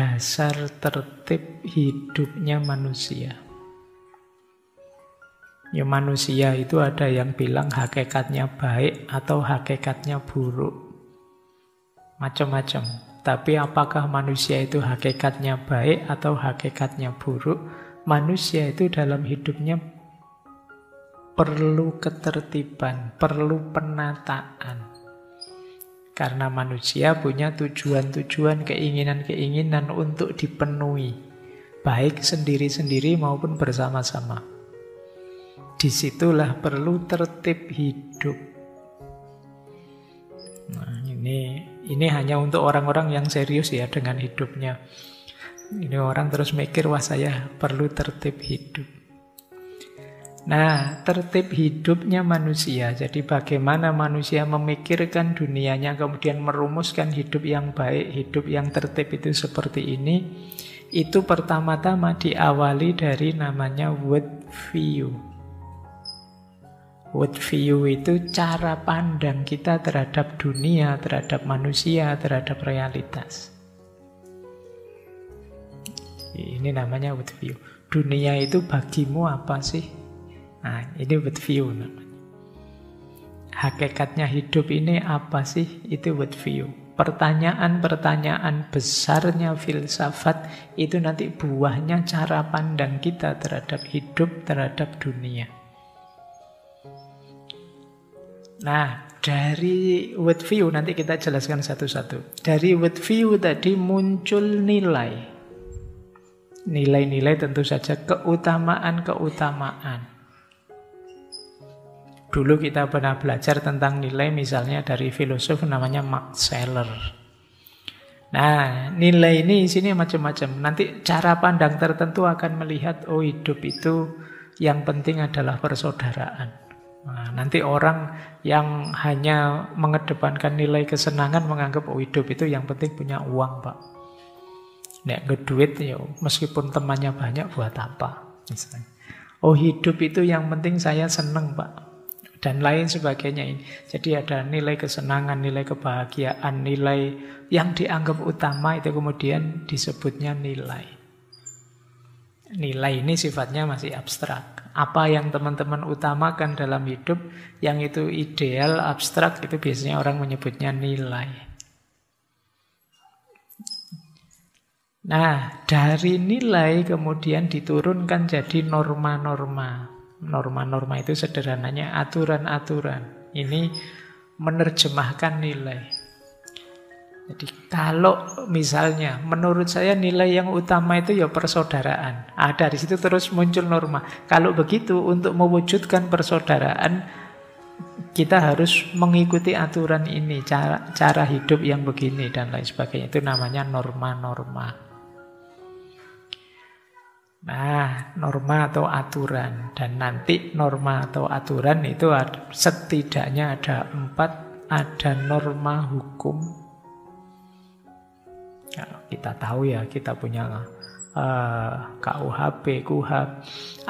dasar tertib hidupnya manusia. Ya, manusia itu ada yang bilang hakikatnya baik atau hakikatnya buruk. Macam-macam. Tapi apakah manusia itu hakikatnya baik atau hakikatnya buruk? Manusia itu dalam hidupnya perlu ketertiban, perlu penataan. Karena manusia punya tujuan-tujuan, keinginan-keinginan untuk dipenuhi. Baik sendiri-sendiri maupun bersama-sama. Disitulah perlu tertib hidup. Nah, ini hanya untuk orang-orang yang serius ya dengan hidupnya. Ini orang terus mikir, wah saya perlu tertib hidup. Nah, tertib hidupnya manusia. Jadi bagaimana manusia memikirkan dunianya, kemudian merumuskan hidup yang baik, hidup yang tertib itu seperti ini. Itu pertama-tama diawali dari namanya world view. World view itu cara pandang kita terhadap dunia, terhadap manusia, terhadap realitas. Ini namanya world view. Dunia itu bagimu apa sih? Nah, ini world view namanya. Hakikatnya hidup ini apa sih? Itu world view. Pertanyaan-pertanyaan besarnya filsafat itu nanti buahnya cara pandang kita terhadap hidup, terhadap dunia. Nah, dari world view nanti kita jelaskan satu-satu. Dari world view tadi muncul nilai. Nilai-nilai tentu saja keutamaan-keutamaan. Dulu kita pernah belajar tentang nilai misalnya dari filosof namanya Max Scheler. Nah, nilai ini isinya macam-macam. Nanti cara pandang tertentu akan melihat, oh hidup itu yang penting adalah persaudaraan. Nah, nanti orang yang hanya mengedepankan nilai kesenangan menganggap oh hidup itu yang penting punya uang, Pak. Nek ngeduit ya meskipun temannya banyak buat apa misalnya. Oh hidup itu yang penting saya seneng, Pak. Dan lain sebagainya ini. Jadi ada nilai kesenangan, nilai kebahagiaan, nilai yang dianggap utama itu kemudian disebutnya nilai. Nilai ini sifatnya masih abstrak. Apa yang teman-teman utamakan dalam hidup, yang itu ideal, abstrak, itu biasanya orang menyebutnya nilai. Nah, dari nilai kemudian diturunkan jadi norma-norma. Norma-norma itu sederhananya aturan-aturan. Ini menerjemahkan nilai. Jadi kalau misalnya menurut saya nilai yang utama itu ya persaudaraan. Dari situ terus muncul norma. Kalau begitu untuk mewujudkan persaudaraan kita harus mengikuti aturan ini, cara hidup yang begini dan lain sebagainya. Itu namanya norma-norma. Nah, norma atau aturan. Dan nanti norma atau aturan itu setidaknya ada 4. Ada norma hukum. Kalau kita tahu ya, kita punya KUHP, KUHAP.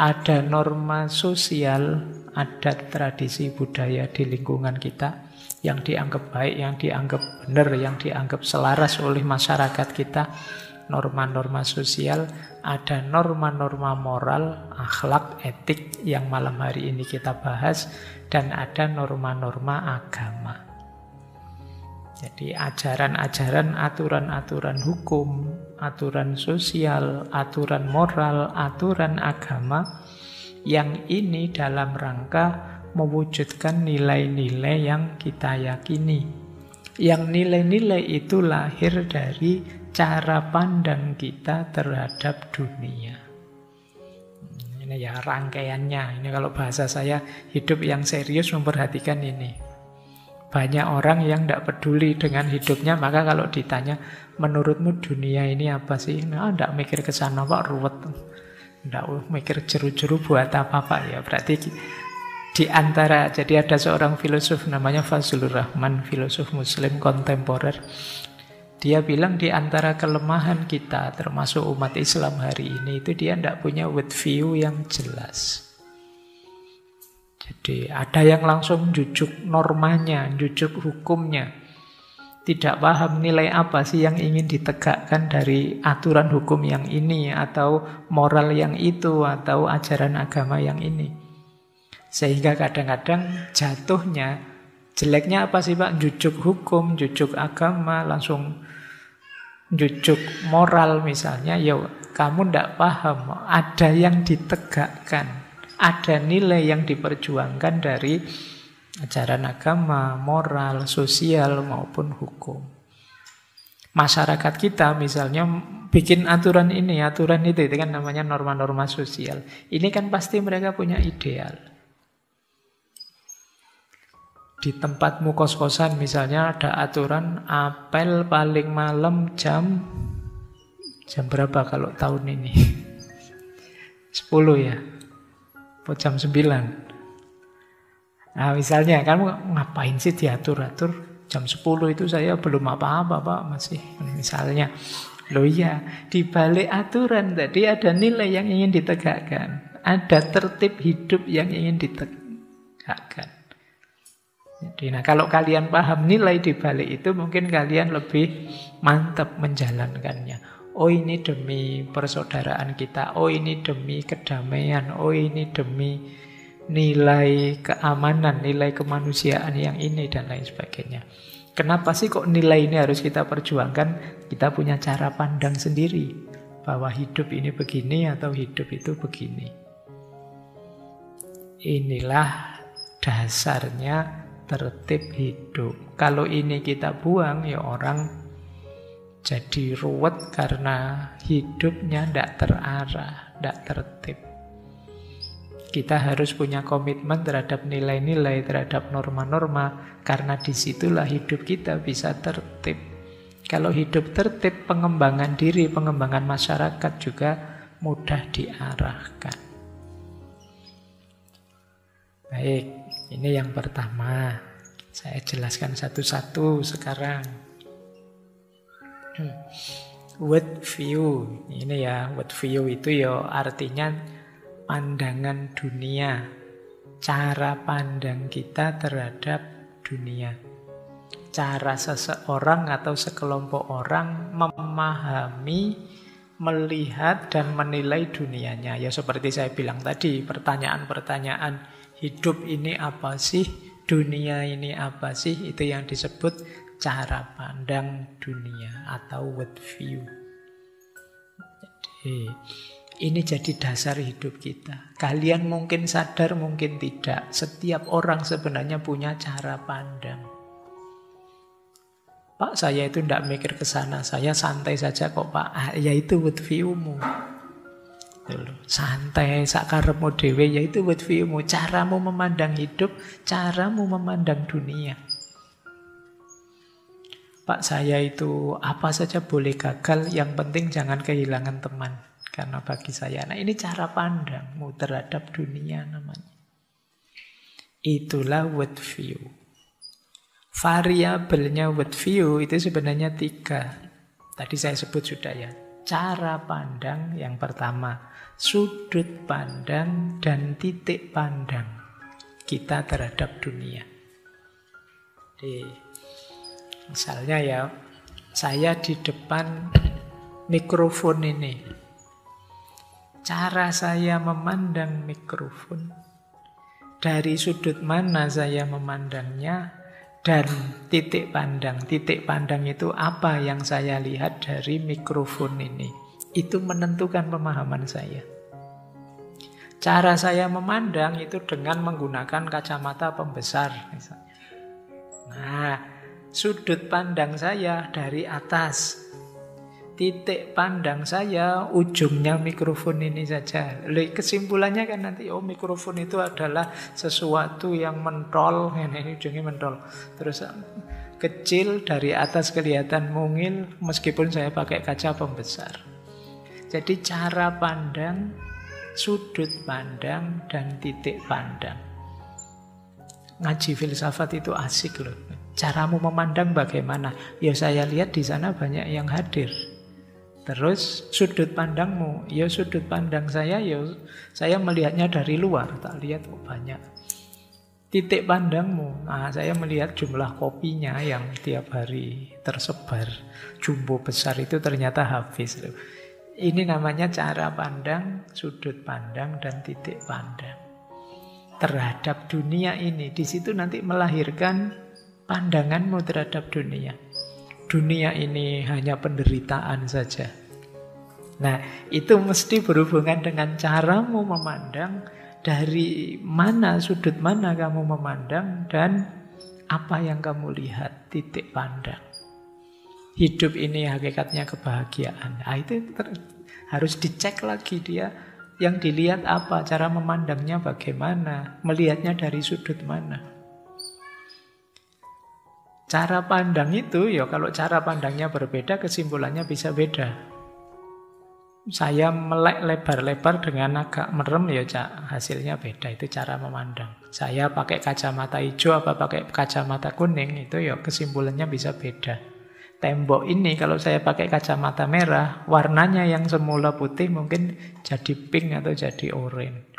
Ada norma sosial, adat, tradisi, budaya di lingkungan kita yang dianggap baik, yang dianggap benar, yang dianggap selaras oleh masyarakat kita. Norma-norma sosial, ada norma-norma moral, akhlak, etik yang malam hari ini kita bahas, dan ada norma-norma agama. Jadi ajaran-ajaran, aturan-aturan hukum, aturan sosial, aturan moral, aturan agama, yang ini dalam rangka mewujudkan nilai-nilai yang kita yakini. Yang nilai-nilai itu lahir dari cara pandang kita terhadap dunia. Ini ya rangkaiannya. Ini kalau bahasa saya, hidup yang serius memperhatikan ini. Banyak orang yang tidak peduli dengan hidupnya, maka kalau ditanya, menurutmu dunia ini apa sih? Nah, tidak mikir ke sana, Pak, ruwet. Tidak mikir jeru-jeru buat apa, Pak. Ya, berarti di antara, jadi ada seorang filosof namanya Fazlur Rahman, filosof muslim kontemporer. Dia bilang di antara kelemahan kita, termasuk umat Islam hari ini, itu dia tidak punya world view yang jelas. Jadi ada yang langsung jujuk normanya, jujuk hukumnya. Tidak paham nilai apa sih yang ingin ditegakkan dari aturan hukum yang ini, atau moral yang itu, atau ajaran agama yang ini. Sehingga kadang-kadang jatuhnya, jeleknya apa sih Pak? Jujuk hukum, jujuk agama, langsung jujuk moral misalnya. Ya kamu tidak paham, ada yang ditegakkan, ada nilai yang diperjuangkan dari ajaran agama, moral, sosial, maupun hukum. Masyarakat kita misalnya bikin aturan ini, aturan itu kan namanya norma-norma sosial. Ini kan pasti mereka punya ideal. Di tempatmu kos-kosan misalnya ada aturan apel paling malam jam berapa kalau tahun ini? 10 ya? Atau jam 9? Nah misalnya, kamu ngapain sih diatur-atur? Jam 10 itu saya belum apa-apa Pak, masih misalnya. Loh iya, di balik aturan tadi ada nilai yang ingin ditegakkan. Ada tertib hidup yang ingin ditegakkan. Jadi, nah kalau kalian paham nilai di balik itu, mungkin kalian lebih mantap menjalankannya. Oh ini demi persaudaraan kita, oh ini demi kedamaian, oh ini demi nilai keamanan, nilai kemanusiaan yang ini, dan lain sebagainya. Kenapa sih kok nilai ini harus kita perjuangkan? Kita punya cara pandang sendiri, bahwa hidup ini begini atau hidup itu begini. Inilah dasarnya tertib hidup. Kalau ini kita buang, ya orang jadi ruwet karena hidupnya tidak terarah, tidak tertib. Kita harus punya komitmen terhadap nilai-nilai, terhadap norma-norma, karena disitulah hidup kita bisa tertib. Kalau hidup tertib, pengembangan diri, pengembangan masyarakat juga mudah diarahkan. Baik, ini yang pertama. Saya jelaskan satu-satu sekarang. World view. Ini ya, world view itu ya artinya pandangan dunia, cara pandang kita terhadap dunia, cara seseorang atau sekelompok orang memahami, melihat dan menilai dunianya. Ya seperti saya bilang tadi, pertanyaan-pertanyaan hidup ini apa sih, dunia ini apa sih, itu yang disebut cara pandang dunia atau world view. Jadi ini jadi dasar hidup kita. Kalian mungkin sadar, mungkin tidak. Setiap orang sebenarnya punya cara pandang. Pak, saya itu tidak mikir ke sana. Saya santai saja kok Pak. Ya itu world view-mu. Santai, sakarepmu dhewe, ya itu world view-mu. Caramu memandang hidup, caramu memandang dunia. Pak, saya itu apa saja boleh gagal, yang penting jangan kehilangan teman. Karena bagi saya, nah ini cara pandangmu terhadap dunia namanya. Itulah world view. Variabelnya world view itu sebenarnya 3. Tadi saya sebut sudah ya. Cara pandang yang pertama, sudut pandang dan titik pandang kita terhadap dunia. Jadi, misalnya ya, saya di depan mikrofon ini. Cara saya memandang mikrofon, dari sudut mana saya memandangnya, dan titik pandang. Titik pandang itu apa yang saya lihat dari mikrofon ini. Itu menentukan pemahaman saya. Cara saya memandang itu dengan menggunakan kacamata pembesar misalnya. Nah, sudut pandang saya dari atas. Titik pandang saya ujungnya mikrofon ini saja. Kesimpulannya kan nanti, oh mikrofon itu adalah sesuatu yang mentol, ini ujungnya mentol. Terus kecil, dari atas kelihatan mungil meskipun saya pakai kaca pembesar. Jadi cara pandang, sudut pandang, dan titik pandang. Ngaji filsafat itu asik loh. Caramu memandang bagaimana? Ya saya lihat di sana banyak yang hadir. Terus sudut pandangmu, ya sudut pandang saya, ya saya melihatnya dari luar, tak lihat banyak Titik pandangmu. Nah, saya melihat jumlah kopinya yang tiap hari tersebar jumbo besar itu ternyata habis. Ini namanya cara pandang, sudut pandang, dan titik pandang terhadap dunia ini. Di situ nanti melahirkan pandanganmu terhadap dunia. Dunia ini hanya penderitaan saja. Nah, itu mesti berhubungan dengan caramu memandang, dari mana, sudut mana kamu memandang, dan apa yang kamu lihat, titik pandang. Hidup ini hakikatnya kebahagiaan. Nah, itu harus dicek lagi dia. Yang dilihat apa, cara memandangnya bagaimana, melihatnya dari sudut mana. Cara pandang itu, ya kalau cara pandangnya berbeda, kesimpulannya bisa beda. Saya melek lebar-lebar dengan agak merem, ya hasilnya beda. Itu cara memandang. Saya pakai kacamata hijau apa pakai kacamata kuning, itu ya kesimpulannya bisa beda. Tembok ini kalau saya pakai kacamata merah, warnanya yang semula putih mungkin jadi pink atau jadi oranye.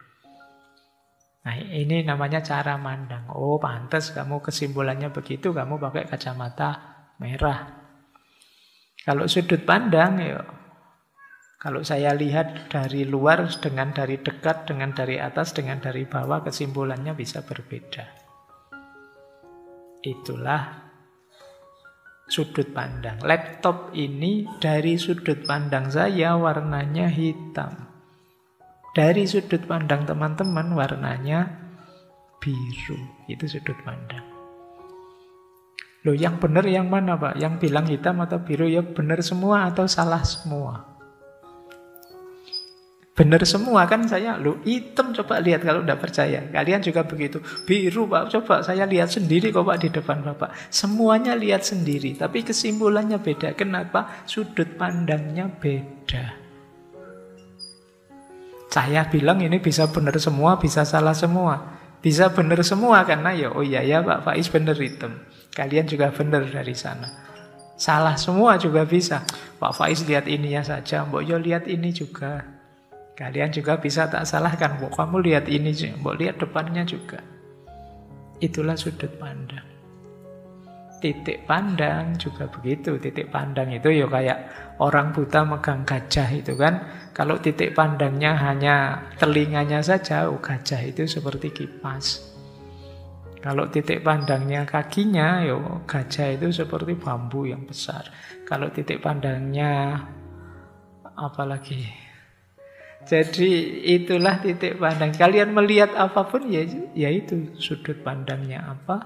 Nah, ini namanya cara mandang. Oh, pantas kamu kesimpulannya begitu, kamu pakai kacamata merah. Kalau sudut pandang, ya kalau saya lihat dari luar dengan dari dekat, dengan dari atas, dengan dari bawah, kesimpulannya bisa berbeda. Itulah sudut pandang. Laptop ini dari sudut pandang saya warnanya hitam. Dari sudut pandang teman-teman warnanya biru. Itu sudut pandang. Loh, yang benar yang mana, Pak? Yang bilang hitam atau biru? Ya benar semua atau salah semua? Benar semua kan saya. Loh, hitam coba lihat kalau tidak percaya. Kalian juga begitu. Biru, Pak, coba saya lihat sendiri kok, Pak, di depan Bapak. Semuanya lihat sendiri, tapi kesimpulannya beda. Kenapa? Sudut pandangnya beda. Saya bilang ini bisa benar semua, bisa salah semua. Bisa benar semua karena ya, oh iya ya Pak Faiz benar hitam. Kalian juga benar dari sana. Salah semua juga bisa. Pak Faiz lihat ininya saja, Mbok yo lihat ini juga. Kalian juga bisa tak salahkan, Mbok kamu lihat ini, Mbok lihat depannya juga. Itulah sudut pandang. Titik pandang juga begitu. Titik pandang itu ya kayak orang buta megang gajah itu kan. Kalau titik pandangnya hanya telinganya saja, oh gajah itu seperti kipas. Kalau titik pandangnya kakinya, ya gajah itu seperti bambu yang besar. Kalau titik pandangnya apalagi. Jadi itulah titik pandang. Kalian melihat apapun ya itu sudut pandangnya apa,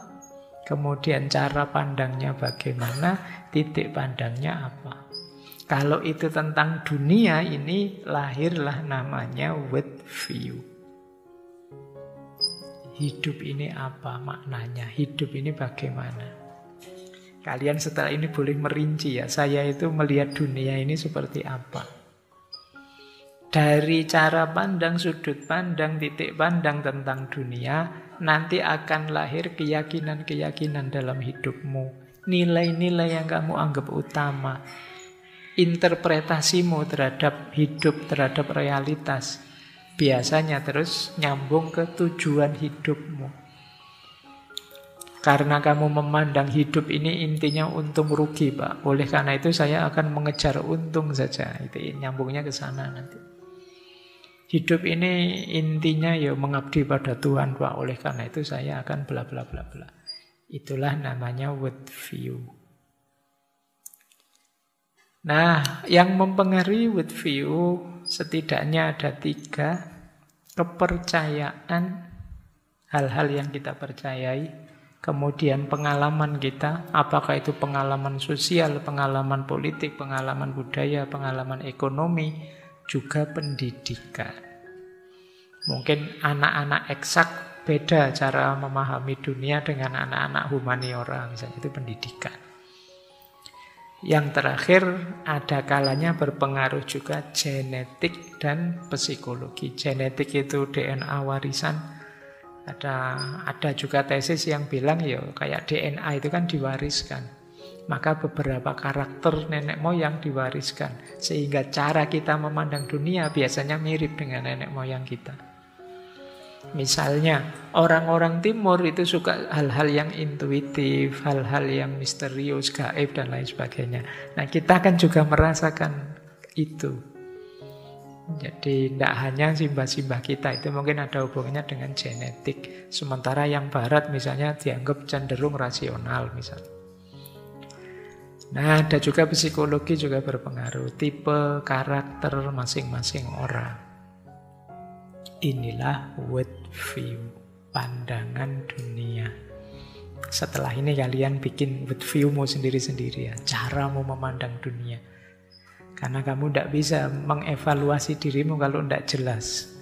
kemudian cara pandangnya bagaimana, titik pandangnya apa. Kalau itu tentang dunia ini lahirlah namanya world view. Hidup ini apa maknanya? Hidup ini bagaimana? Kalian setelah ini boleh merinci ya, saya itu melihat dunia ini seperti apa. Dari cara pandang, sudut pandang, titik pandang tentang dunia, nanti akan lahir keyakinan-keyakinan dalam hidupmu. Nilai-nilai yang kamu anggap utama. Interpretasimu terhadap hidup, terhadap realitas. Biasanya terus nyambung ke tujuan hidupmu. Karena kamu memandang hidup ini intinya untung rugi, Pak. Oleh karena itu saya akan mengejar untung saja. Itu nyambungnya ke sana nanti. Hidup ini intinya ya mengabdi pada Tuhan, Pak. Oleh karena itu saya akan bla bla bla bla. Itulah namanya world view. Nah, yang mempengaruhi world view setidaknya ada 3. Kepercayaan, hal-hal yang kita percayai. Kemudian pengalaman kita, apakah itu pengalaman sosial, pengalaman politik, pengalaman budaya, pengalaman ekonomi, juga pendidikan. Mungkin anak-anak eksak beda cara memahami dunia dengan anak-anak humaniora, misalnya itu pendidikan. Yang terakhir, ada kalanya berpengaruh juga genetik dan psikologi. Genetik itu DNA warisan. Ada juga tesis yang bilang ya kayak DNA itu kan diwariskan. Maka beberapa karakter nenek moyang diwariskan. Sehingga cara kita memandang dunia biasanya mirip dengan nenek moyang kita. Misalnya, orang-orang timur itu suka hal-hal yang intuitif, hal-hal yang misterius, gaib, dan lain sebagainya. Nah, kita kan juga merasakan itu. Jadi, tidak hanya simbah-simbah kita, itu mungkin ada hubungannya dengan genetik. Sementara yang barat misalnya dianggap cenderung rasional misalnya. Nah, ada juga psikologi juga berpengaruh. Tipe karakter masing-masing orang. Inilah world view, pandangan dunia. Setelah ini kalian bikin world view-mu sendiri-sendiri ya, caramu memandang dunia. Karena kamu tidak bisa mengevaluasi dirimu kalau tidak jelas.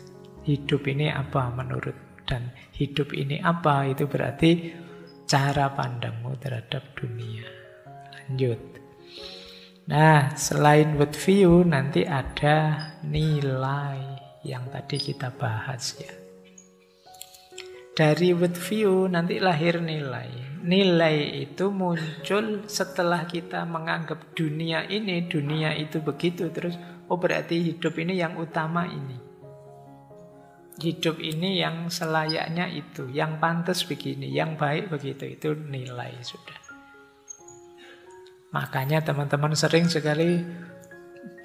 Hidup ini apa menurut, dan hidup ini apa, itu berarti cara pandangmu terhadap dunia. Lanjut. Nah, selain world view, nanti ada nilai yang tadi kita bahas ya. Dari world view nanti lahir nilai. Nilai itu muncul setelah kita menganggap dunia itu begitu. Terus, oh berarti hidup ini yang utama ini. Hidup ini yang selayaknya itu. Yang pantas begini, yang baik begitu. Itu nilai sudah. Makanya teman-teman sering sekali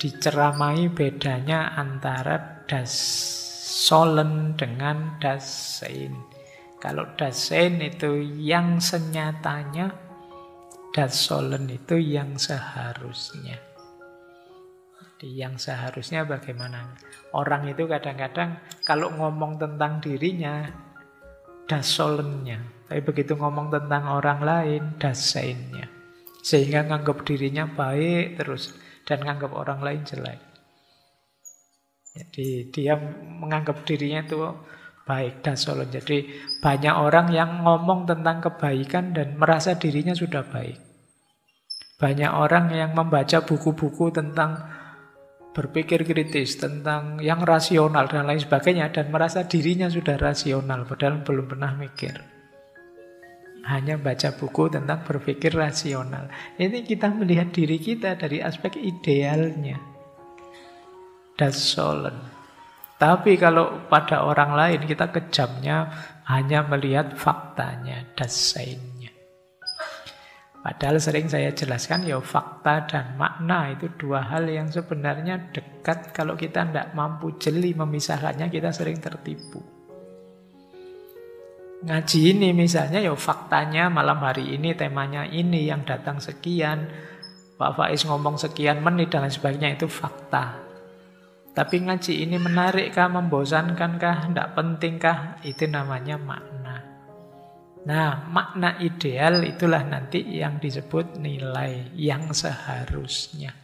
diceramai bedanya antara das Sollen dengan das Sein. Kalau das Sein itu yang senyatanya, das Sollen itu yang seharusnya. Jadi yang seharusnya bagaimana? Orang itu kadang-kadang kalau ngomong tentang dirinya, das Sollennya. Tapi begitu ngomong tentang orang lain, das Seinnya. Sehingga nganggap dirinya baik terus dan nganggap orang lain jelek. Jadi dia menganggap dirinya itu baik, das Sollen. Jadi banyak orang yang ngomong tentang kebaikan dan merasa dirinya sudah baik. Banyak orang yang membaca buku-buku tentang berpikir kritis, tentang yang rasional dan lain sebagainya, dan merasa dirinya sudah rasional, padahal belum pernah mikir. Hanya baca buku tentang berpikir rasional. Ini kita melihat diri kita dari aspek idealnya, das Sollen. Tapi kalau pada orang lain kita kejamnya hanya melihat faktanya, das Seinnya. Padahal sering saya jelaskan ya, fakta dan makna itu dua hal yang sebenarnya dekat. Kalau kita tidak mampu jeli memisahkannya, kita sering tertipu. Ngaji ini misalnya ya faktanya malam hari ini temanya ini, yang datang sekian, Pak Faiz ngomong sekian menit dan lain sebagainya, itu fakta. Tapi ngaji ini menarikkah, membosankankah, tidak pentingkah, itu namanya makna. Nah, makna ideal itulah nanti yang disebut nilai yang seharusnya.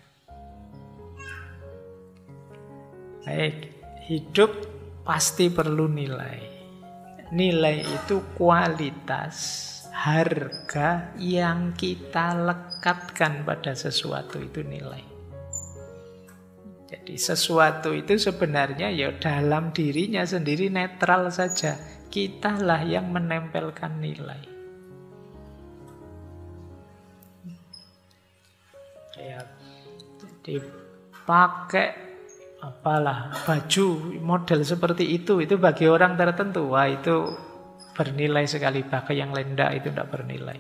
Baik, hidup pasti perlu nilai. Nilai itu kualitas, harga yang kita lekatkan pada sesuatu, itu nilai. Jadi sesuatu itu sebenarnya ya dalam dirinya sendiri netral saja. Kitalah yang menempelkan nilai. Ya, jadi pakai apalah baju model seperti itu bagi orang tertentu, wah itu bernilai sekali. Pakai yang lendak itu tidak bernilai.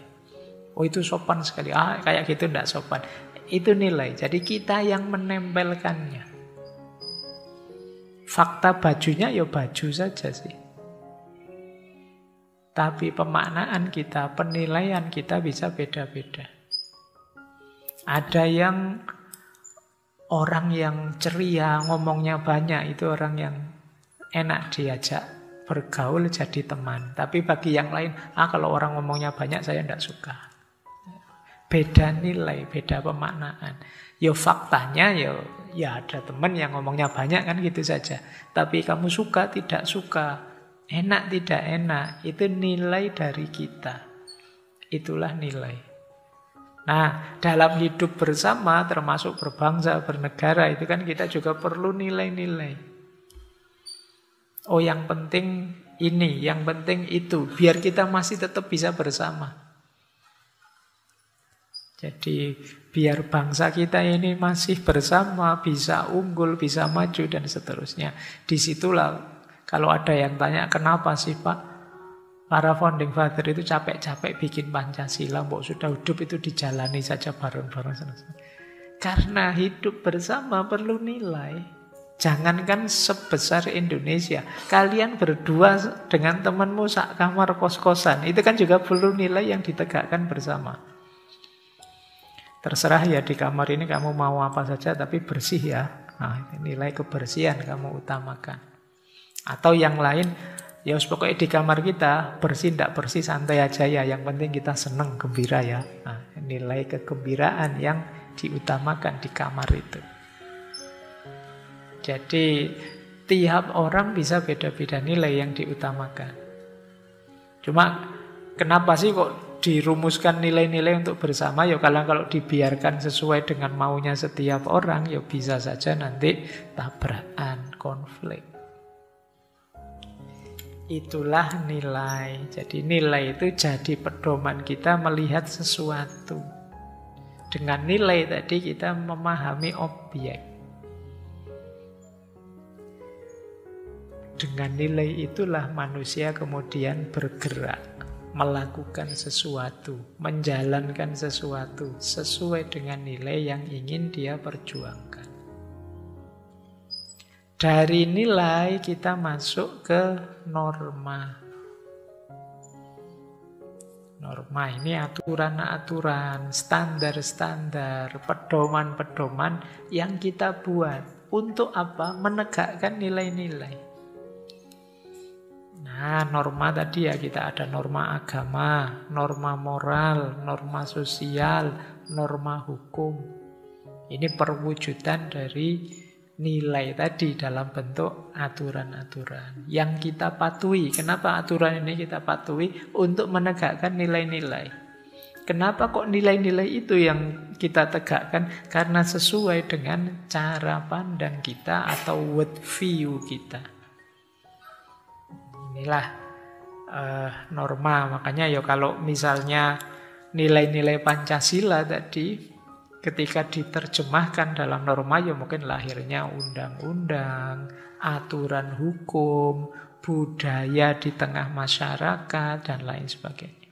Oh itu sopan sekali, kayak gitu tidak sopan. Itu nilai. Jadi kita yang menempelkannya. Fakta bajunya ya baju saja sih. Tapi pemaknaan kita, penilaian kita bisa beda-beda. Ada yang orang yang ceria, ngomongnya banyak, itu orang yang enak diajak bergaul jadi teman. Tapi bagi yang lain, kalau orang ngomongnya banyak saya tidak suka. Beda nilai, beda pemaknaan. Ya faktanya ya ada teman yang ngomongnya banyak kan gitu saja. Tapi kamu suka, tidak suka, enak, tidak enak, itu nilai dari kita. Itulah nilai. Nah, dalam hidup bersama, termasuk berbangsa, bernegara, itu kan kita juga perlu nilai-nilai. Oh, yang penting ini, yang penting itu, biar kita masih tetap bisa bersama. Jadi, biar bangsa kita ini masih bersama, bisa unggul, bisa maju, dan seterusnya. Disitulah Kalau ada yang tanya, kenapa sih Pak para founding father itu capek-capek bikin Pancasila, mbok sudah hidup itu dijalani saja bareng-bareng. Karena hidup bersama perlu nilai. Jangankan sebesar Indonesia, kalian berdua dengan temanmu sak kamar kos-kosan, itu kan juga perlu nilai yang ditegakkan bersama. Terserah ya di kamar ini kamu mau apa saja, tapi bersih ya. Nah, nilai kebersihan kamu utamakan. Atau yang lain, ya pokoknya di kamar kita bersih tidak bersih santai aja ya. Yang penting kita senang, gembira ya. Nah, nilai kegembiraan yang diutamakan di kamar itu. Jadi tiap orang bisa beda-beda nilai yang diutamakan. Cuma kenapa sih kok dirumuskan nilai-nilai untuk bersama? Ya kalau dibiarkan sesuai dengan maunya setiap orang, ya bisa saja nanti tabrakan, konflik. Itulah nilai. Jadi nilai itu jadi pedoman kita melihat sesuatu. Dengan nilai tadi kita memahami objek. Dengan nilai itulah manusia kemudian bergerak, melakukan sesuatu, menjalankan sesuatu sesuai dengan nilai yang ingin dia perjuangkan. Dari nilai kita masuk ke norma. Norma ini aturan-aturan, standar-standar, pedoman-pedoman yang kita buat. Untuk apa? Menegakkan nilai-nilai. Nah, norma tadi ya kita ada norma agama, norma moral, norma sosial, norma hukum. Ini perwujudan dari nilai tadi dalam bentuk aturan-aturan yang kita patuhi. Kenapa aturan ini kita patuhi? Untuk menegakkan nilai-nilai. Kenapa kok nilai-nilai itu yang kita tegakkan? Karena sesuai dengan cara pandang kita atau world view kita. Inilah norma. Makanya ya kalau misalnya nilai-nilai Pancasila tadi ketika diterjemahkan dalam norma, ya mungkin lahirnya undang-undang, aturan hukum, budaya di tengah masyarakat, dan lain sebagainya.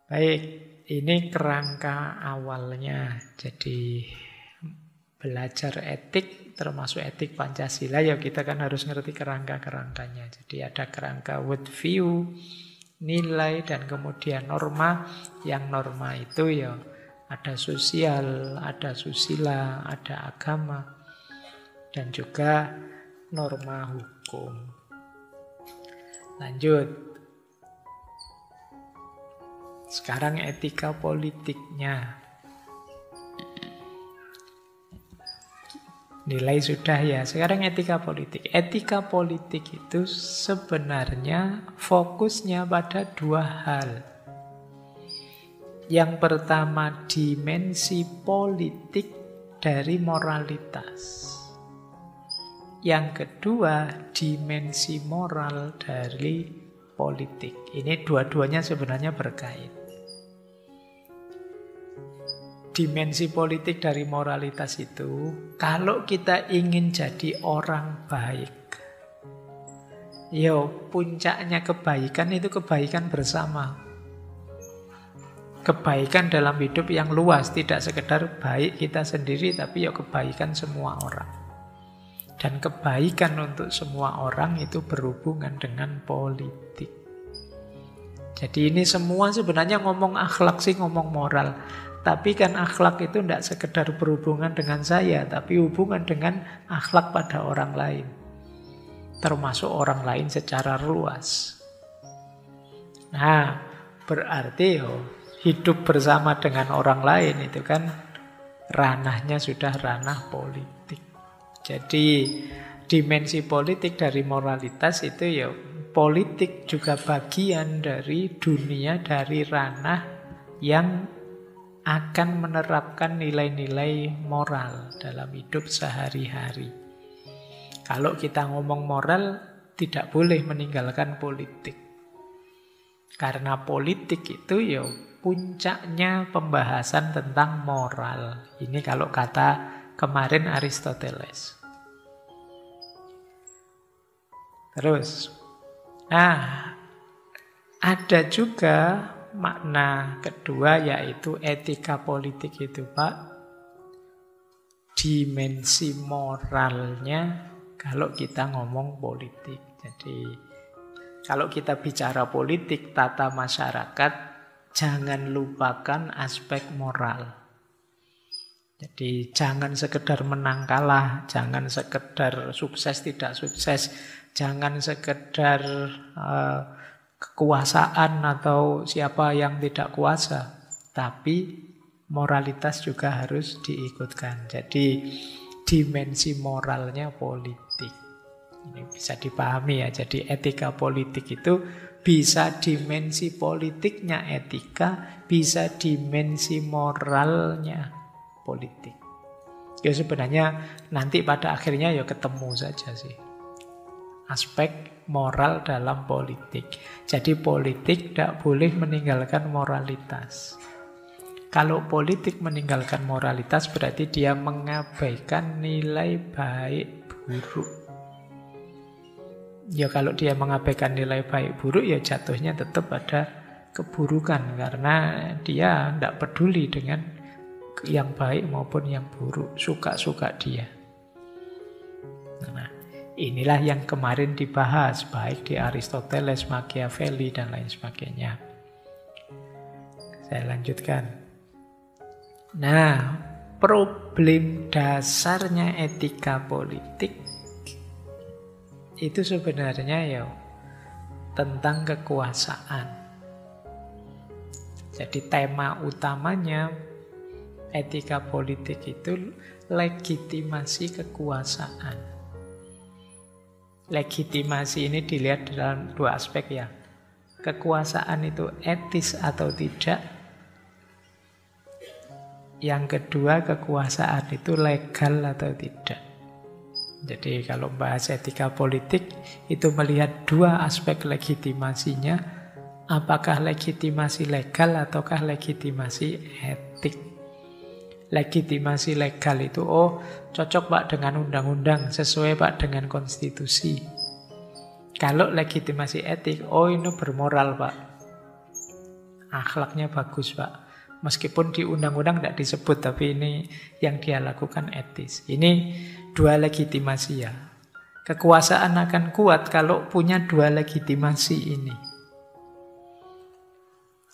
Baik, ini kerangka awalnya. Jadi belajar etik, termasuk etik Pancasila, ya kita kan harus ngerti kerangka-kerangkanya. Jadi ada kerangka world view, nilai, dan kemudian norma. Yang norma itu ya ada sosial, ada susila, ada agama, dan juga norma hukum. Lanjut. Sekarang etika politiknya. Nilai sudah ya, sekarang etika politik. Etika politik itu sebenarnya fokusnya pada dua hal. Yang pertama, dimensi politik dari moralitas. Yang kedua, dimensi moral dari politik. Ini dua-duanya sebenarnya berkait. Dimensi politik dari moralitas itu, kalau kita ingin jadi orang baik, puncaknya kebaikan itu kebaikan bersama. Kebaikan dalam hidup yang luas, tidak sekedar baik kita sendiri, tapi kebaikan semua orang. Dan kebaikan untuk semua orang itu berhubungan dengan politik. Jadi ini semua sebenarnya ngomong akhlak sih, ngomong moral. Tapi kan akhlak itu tidak sekedar berhubungan dengan saya, tapi hubungan dengan akhlak pada orang lain. Termasuk orang lain secara luas. Nah, berarti hidup bersama dengan orang lain itu kan ranahnya sudah ranah politik. Jadi dimensi politik dari moralitas itu politik juga bagian dari dunia, dari ranah yang akan menerapkan nilai-nilai moral dalam hidup sehari-hari. Kalau kita ngomong moral, tidak boleh meninggalkan politik. Karena politik itu puncaknya pembahasan tentang moral. Ini kalau kata kemarin Aristoteles. Terus, nah, ada juga makna kedua yaitu etika politik itu, Pak. Dimensi moralnya kalau kita ngomong politik. Jadi, kalau kita bicara politik, tata masyarakat, jangan lupakan aspek moral. Jadi jangan sekedar menang kalah, jangan sekedar sukses tidak sukses, jangan sekedar kekuasaan atau siapa yang tidak kuasa, tapi moralitas juga harus diikutkan. Jadi dimensi moralnya politik. Ini bisa dipahami ya. Jadi etika politik itu bisa dimensi politiknya etika, bisa dimensi moralnya politik. Ya sebenarnya nanti pada akhirnya ya ketemu saja sih. Aspek moral dalam politik. Jadi politik tidak boleh meninggalkan moralitas. Kalau politik meninggalkan moralitas berarti dia mengabaikan nilai baik buruk. Ya kalau dia mengabaikan nilai baik buruk ya jatuhnya tetap ada keburukan. Karena dia tidak peduli dengan yang baik maupun yang buruk, suka-suka dia. Nah, inilah yang kemarin dibahas, baik di Aristoteles, Machiavelli, dan lain sebagainya. Saya lanjutkan. Nah, problem dasarnya etika politik itu sebenarnya ya tentang kekuasaan. Jadi tema utamanya etika politik itu legitimasi kekuasaan. Legitimasi ini dilihat dalam dua aspek ya. Kekuasaan itu etis atau tidak. Yang kedua, kekuasaan itu legal atau tidak. Jadi kalau bahas etika politik itu melihat dua aspek legitimasinya. Apakah legitimasi legal ataukah legitimasi etik. Legitimasi legal itu, oh cocok Pak dengan undang-undang, sesuai Pak dengan konstitusi. Kalau legitimasi etik, oh ini bermoral Pak. Akhlaknya bagus Pak. Meskipun di undang-undang tidak disebut, tapi ini yang dia lakukan etis. Ini dua legitimasi ya. Kekuasaan akan kuat kalau punya dua legitimasi ini.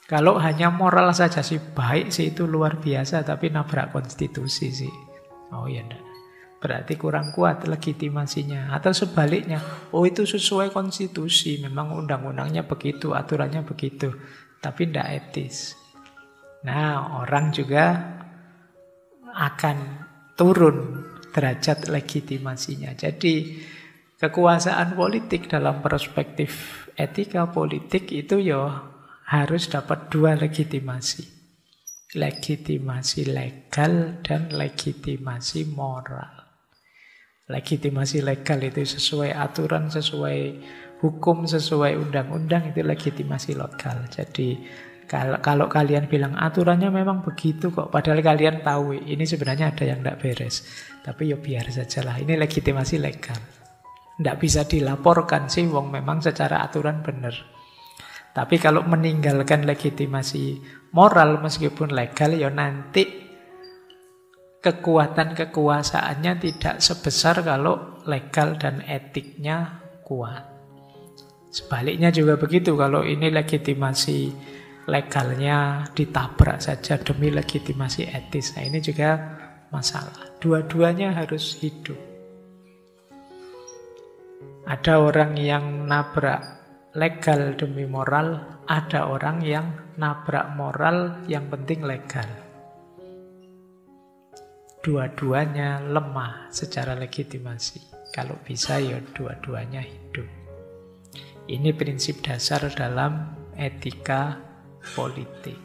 Kalau hanya moral saja sih baik sih itu luar biasa, tapi nabrak konstitusi sih. Oh iya enggak. Berarti kurang kuat legitimasinya. Atau sebaliknya, oh itu sesuai konstitusi, memang undang-undangnya begitu, aturannya begitu, tapi tidak etis. Nah, orang juga akan turun derajat legitimasinya. Jadi kekuasaan politik dalam perspektif etika politik itu ya harus dapat dua legitimasi. Legitimasi legal dan legitimasi moral. Legitimasi legal itu sesuai aturan, sesuai hukum, sesuai undang-undang, itu legitimasi legal. Jadi kalau kalian bilang aturannya memang begitu kok, padahal kalian tahu ini sebenarnya ada yang tidak beres. Tapi ya biar sajalah, ini legitimasi legal. Tidak bisa dilaporkan sih, wong memang secara aturan benar. Tapi kalau meninggalkan legitimasi moral meskipun legal, ya nanti kekuatan kekuasaannya tidak sebesar kalau legal dan etiknya kuat. Sebaliknya juga begitu, kalau ini legitimasi legalnya ditabrak saja demi legitimasi etis. Nah ini juga masalah. Dua-duanya harus hidup. Ada orang yang nabrak legal demi moral, ada orang yang nabrak moral yang penting legal. Dua-duanya lemah secara legitimasi. Kalau bisa ya dua-duanya hidup. Ini prinsip dasar dalam etika politik.